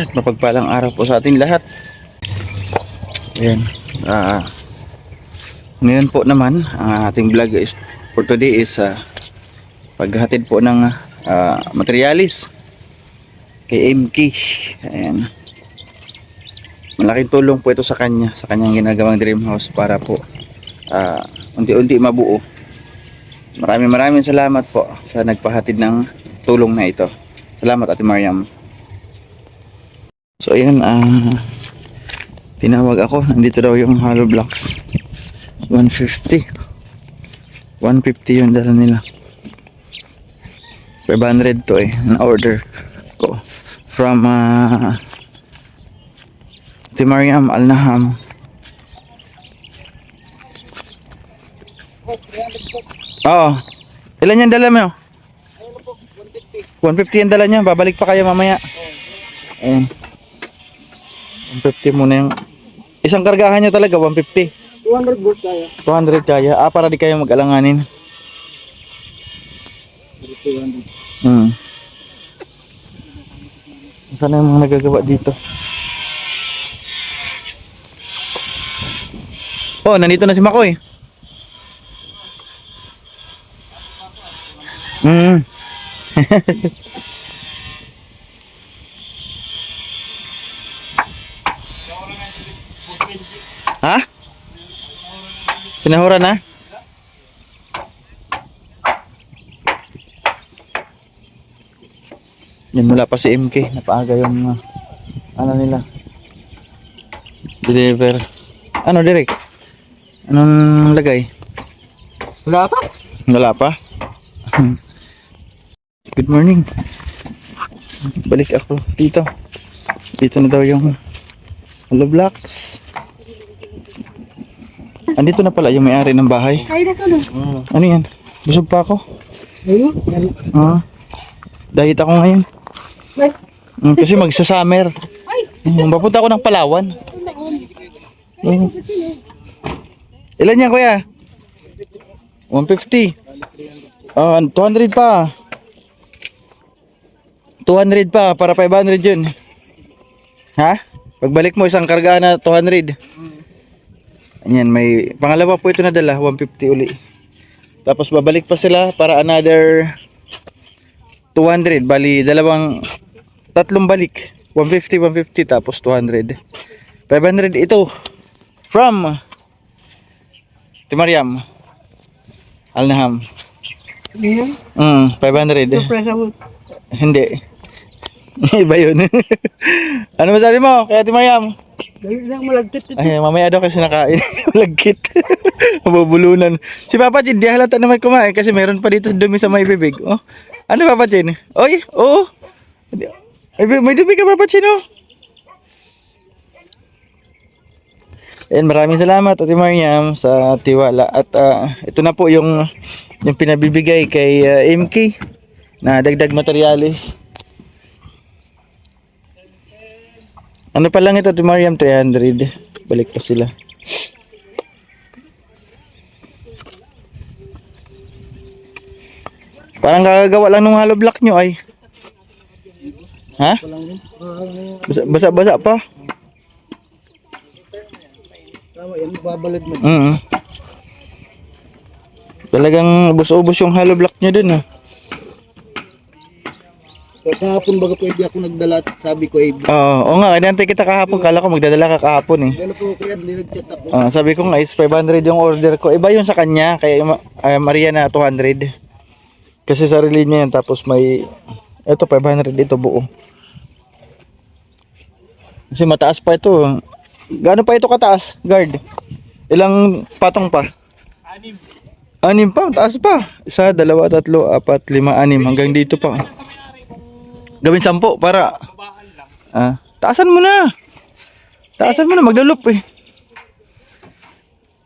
at mapagpalang araw po sa ating lahat. Ayan. Ngayon po naman, ang ating vlog is for today is paghatid po ng materialis kay MK. Ayan. Malaking tulong po ito sa kanyang ginagawang dream house para po unti-unti mabuo. Maraming salamat po sa nagpahatid ng tulong na ito. Salamat, Ate Mariam. So ayan, tinawag ako. Nandito daw yung hollow blocks. 150 yung dala nila. 500 to na order ko from Ate Mariam Alnaham. Oo. Ilan yung dala mo? 150 yung dala niya. Babalik pa kayo mamaya. Ayan. 150 muna yung isang kargahan nyo talaga. 150. 200 boat kaya. 200 kaya. Para di kayo mag-alanganin. 200. Sana yung mga nagagawa dito. Oh, nandito na si Makoy. Ha? Sinahura na? Yan, mula pa si MK. Napaaga yung ano nila. Deliver. Ano, Derek? Anong lagay? Wala pa? Wala pa? Good morning. Balik ako dito. Dito na daw yung hollow blocks. Andito na pala yung may-ari ng bahay. Ay, nasa doon. Ano yan? Busog pa ako. Ayun. Diet ako ngayon. Ay. Kasi magsa-summer. Papunta ako ng Palawan. Ilan yan, kuya? 150. 200 pa. 200 pa para 500 yun. Ha? Pagbalik mo isang karga na 200. Ayan, may pangalawa po ito na dala, 150 uli. Tapos babalik pa sila para another 200. Bali, tatlong balik. 150 tapos 200. 500 ito from Ate Mariam Alnaham. Ayan. 500. Surprise wood. Hindi. Iba yun. Ano masabi mo kay Ate Mariam? Dali lang malagkit ito. Ay, mamaya daw kasi nakain. Lagkit. Mabubulunan. Si Papa Chin, di halata naman kumain kasi meron pa dito dumi sa may bibig. Oh. Ano Papa Chin? Oy, oh. Ay, may dumi ka Papa Chin, oh. And maraming salamat Ate Mariam sa tiwala at ito na po yung pinabibigay kay MK na dagdag materialis. Ano pa lang ito Ate Mariam, 300. Balik pa sila. Parang gagawa lang ng hollow block nyo ay. Ha? Basa-basa pa. Tama yan, babalad mo. Talagang ubos-ubos yung hollow block nyo dun. Kahapon baga pwede ako nagdala at sabi ko Oo nga, inantay kita kahapon. Kala ko magdadala ka kahapon Ano po kuya, nag-chat ako. Sabi ko nga is 500 yung order ko. Iba yun sa kanya, kay Maria na 200. Kasi sarili niya yan, tapos may ito 500 dito buo. Kasi mataas pa ito. Gaano pa ito kataas, guard? Ilang patong pa? 6 pa, taas pa. 1, 2, 3, 4, 5, 6 hanggang dito pa. Gawin 10 para taasan mo na. Taasan mo na, maglalup eh.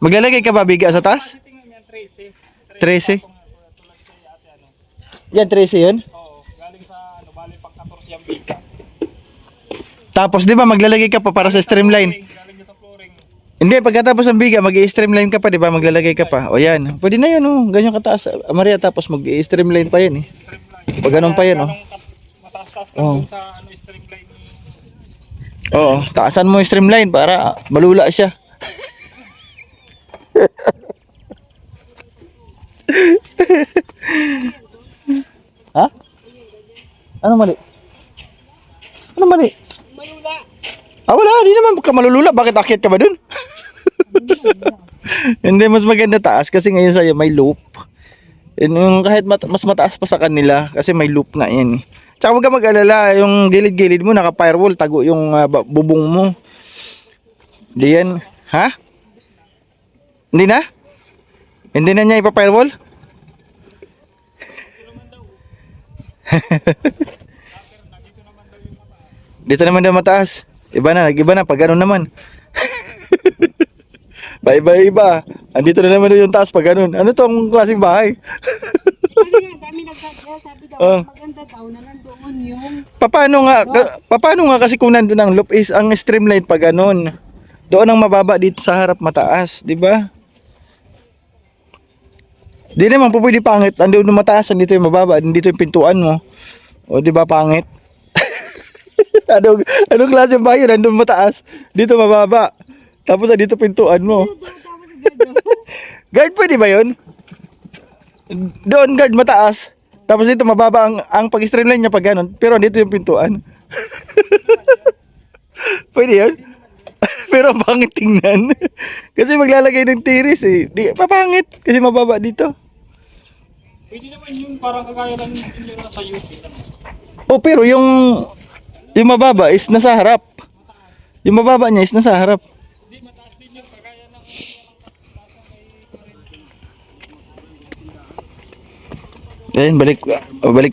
Maglalagay ka ba biga sa taas? 13. Yan 13 yun? Oo, galing sa bali pang 14 yung biga. Tapos di ba maglalagay ka pa para sa streamline? Galing sa flooring. Hindi, pagkatapos ng biga, mag-i-streamline ka pa, di ba? Maglalagay ka pa. O yan. Pwede na yun, oh. Ganyan kataas. Maria, tapos mag-i-streamline pa yan, eh. Streamline. Pag ganun pa yan, oh. Mataas-taas lang dun sa streamline ni Oo, taasan mo yung streamline para malula siya. Ha? Ano mali? Ano mali? Malula. Ah, wala. Di naman ka malulula. Bakit akyat ka ba dun? Hindi, mas maganda taas kasi ngayon sa'yo may loop. Yung kahit mas mataas pa sa kanila kasi may loop na yan eh. Tsaka huwag ka mag-alala. Yung gilid-gilid mo naka-firewall. Tago yung bubong mo. Di yan. Ha? Hindi na? Hindi na niya ipa-firewall? Dito naman daw mataas. Iba na, nag-iba na pag gano'n naman. Iba-iba. Andito na naman yung taas pag gano'n. Ano tong klaseng bahay? Dami nagsasabi daw, maganda daw na nandoon yung... Paano nga kasi kung nandun ang loop is ang streamline pag gano'n. Doon ang mababa dito sa harap mataas, di ba? Di naman po pwede pangit. Andun yung mataas, andito yung mababa, andito yung pintuan mo. O di ba pangit? Anong klase ba yun? Andun mataas, dito mababa. Tapos andito pintuan mo. Guard pwede ba yun? Doon guard mataas. Tapos dito mababa ang pag-streamline niya pag ganun. Pero andito yung pintuan. Pwede yun? Pero pangit tingnan. Kasi maglalagay ng tiris eh. Di papangit kasi mababa dito. Pwede naman yung parang kagaya ng inyo na sa YouTube. Oh, pero yung mababa is nasa harap. Yung mababa niya is nasa harap. Hindi, mataas din yung kagaya ng... Ayun, balik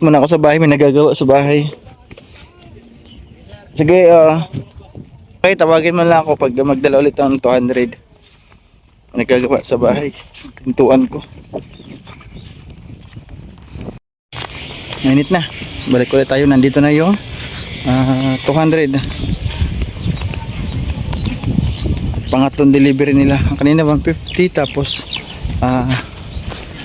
muna ako sa bahay. May nagagawa sa bahay. Sige, okay, tawagin mo lang ako pag magdala ulit ng 200. Nagagawa sa bahay. Pintuan ko. Mainit na. Balik ulit tayo. Nandito na yung 200. Pangatlong delivery nila. Kanina 150 tapos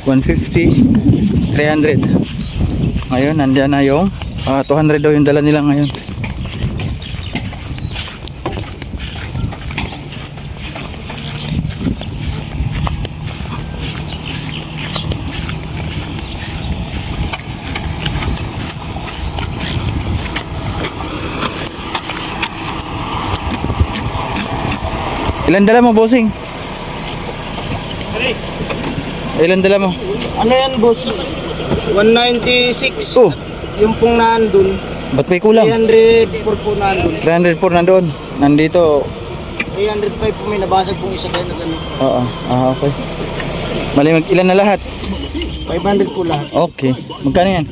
150, 300. Ngayon, nandiyan na yung 200 daw yung dala nila ngayon. Ilan dala mo, bossing? Ilan dala mo? Ano yan, boss? 196. Oh, Yung pong nandun. ba't may kulang? 304 po nandun. 304 nandoon. Nandito. 305 po may nabasag pong isa kayo na gano'n. Oo, okay. Mali ilan na lahat? 500 po lahat. Okay. Magkano yan?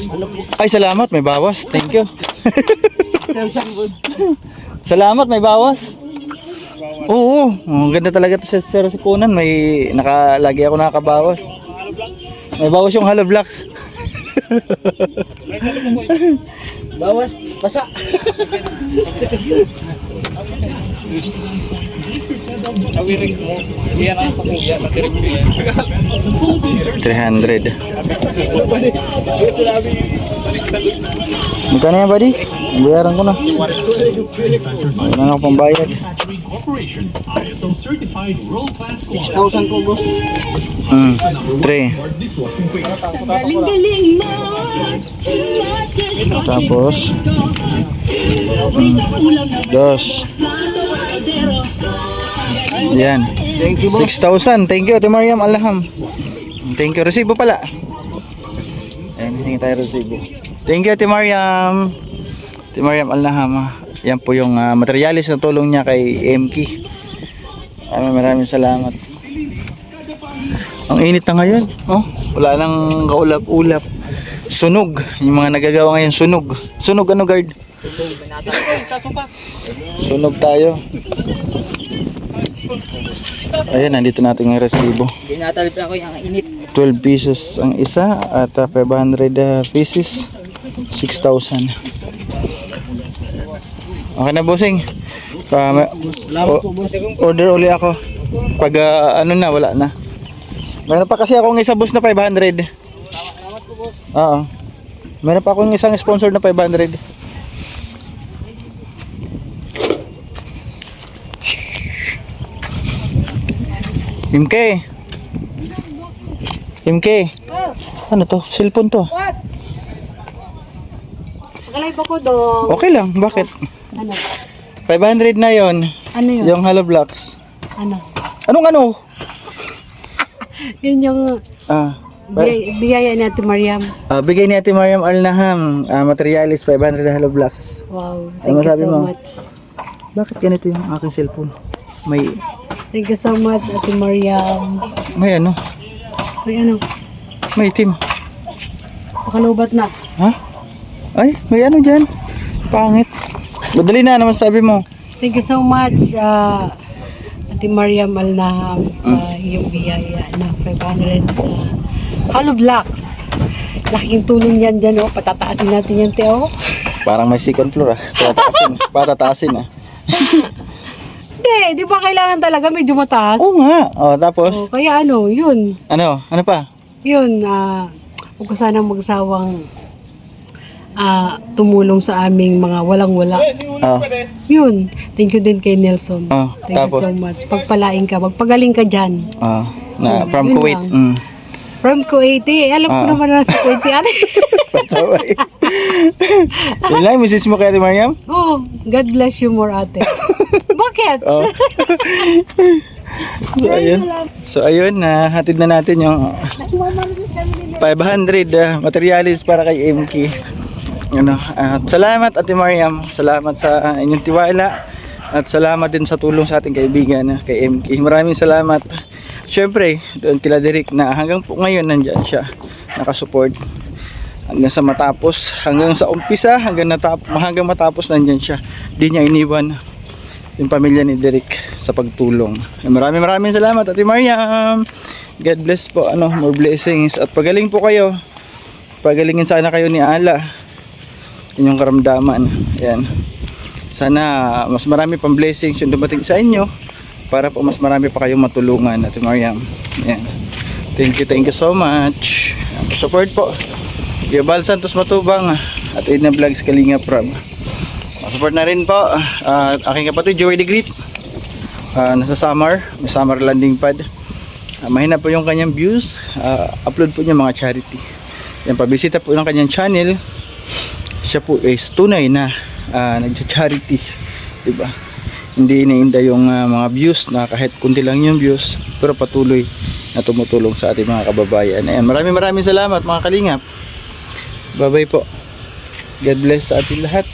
Ano po? Ay, salamat. May bawas. Thank you. Isang boss. Salamat. May bawas. Oo. Ang ganda talaga to sa Sir Kunan. May lagi ako nakabawas. May bawas yung hollow blocks. Bawas, basa. Nawirig mo. Yan ang sa kuya. Natirig mo yan. 300. Magkano yan, buddy? Bayaran ko na. Wala na ako pang bayad. 6,000 po, boss. 3. Galing-galing mo. Tapos 2. Yan. Thank you, boss. 6,000. Thank you, Ate Mariam Alham. Thank you. Resibo pala. Ayan, hingi tayo resibo. Thank you, Ate Mariam. Ate Mariam Alham. Yan po yung materialis na tulong niya kay MK. Maraming salamat. Ang init na ngayon. Oh, wala nang kaulap-ulap. Sunog. Yung mga nagagawa ngayon, sunog. Sunog ano, guard? Sunog tayo. Ayan, nandito natin yung resibo. Binatalip ako yung init. 12 pesos ang isa at 500 pieces. 6,000. Okay na, bossing. Salamat po, boss. Order uli ako. Pag ano na, wala na. Meron pa kasi akong isa boss na 500. Oo. Meron pa akong isang sponsor na 500. MK. MK. Oh, Ano to? Cellphone to. what? Nakalay ba ko dong? Okay lang. Bakit? Ano? 500 na yon. Ano yun? Yung hollow blocks. Ano? Anong ano? Yun yung Ah. biyaya ni Ate Mariam. Bigay ni Ate Mariam Alnaham. Materialis 500 na hollow blocks. Wow, Ano thank you masabi so mo? much. Bakit ganito yung aking cellphone? May Thank you so much, Ate Mariam. ano? May ano? May itim. Makalubat na. Ha? Ay, may ano dyan. Pangit. Madali na, naman sabi mo. Thank you so much, Ate Mariam Alnaham sa iyong biyaya na 500 hollow blocks. Laking tulong yan dyan, oh. Patataasin natin yan, Teo. Parang may second floor ah. Patataasin ah. Hindi, di ba kailangan talaga medyo mataas? Oo nga. Tapos, Oh, kaya ano, yun. ano? Ano pa? Yun, huwag ko sanang magsawang tumulong sa aming mga walang-wala. Oh, Yun, thank you din kay Nelson. Thank tapos, you so much. Pagpalain ka, magpagaling ka dyan. from Yun Kuwait. lang. From Kuwait, alam ko naman na sa Kuwait si ate. Patsaway. Yun lang, message mo kay Ate Mariam? Oh, God bless you more, ate. Bakit? Oh. So ayun, hatid na natin yung 500 materialis para kay MK. At salamat Ate Mariam, salamat sa inyong tiwala at salamat din sa tulong sa ating kaibigan kay MK. Maraming salamat. Syempre, doon kila Derek na hanggang po ngayon nandyan siya, nakasupport. Hanggang sa matapos, hanggang sa umpisa, hanggang matapos nandyan siya. Di niya iniwan yung pamilya ni Derek sa pagtulong. Maraming salamat Ate Mariam. God bless po, more blessings at pagaling po kayo. Pagalingin sana kayo ni Ala. Inyong karamdaman. Ayan. Sana mas marami pang blessings yung dumating sa inyo para po mas marami pa kayong matulungan Ate Mariam. Ayan. Thank you so much. Support po. Yabal Santos Matubang at Edna Vlogs Kalinga Prab. Support na rin po aking kapatid Joey the Great. Nasa summer, may summer landing pad. Mahina po yung kanyang views. Upload po niya mga charity. Yan, pabisita po ng kanyang channel. Siya po is tunay na nagcha-charity, diba? Hindi iniinda yung mga views na kahit kunti lang yung views, pero patuloy na tumutulong sa ating mga kababayan. Ayan, maraming salamat mga kalingap. Bye bye po. God bless sa ating lahat.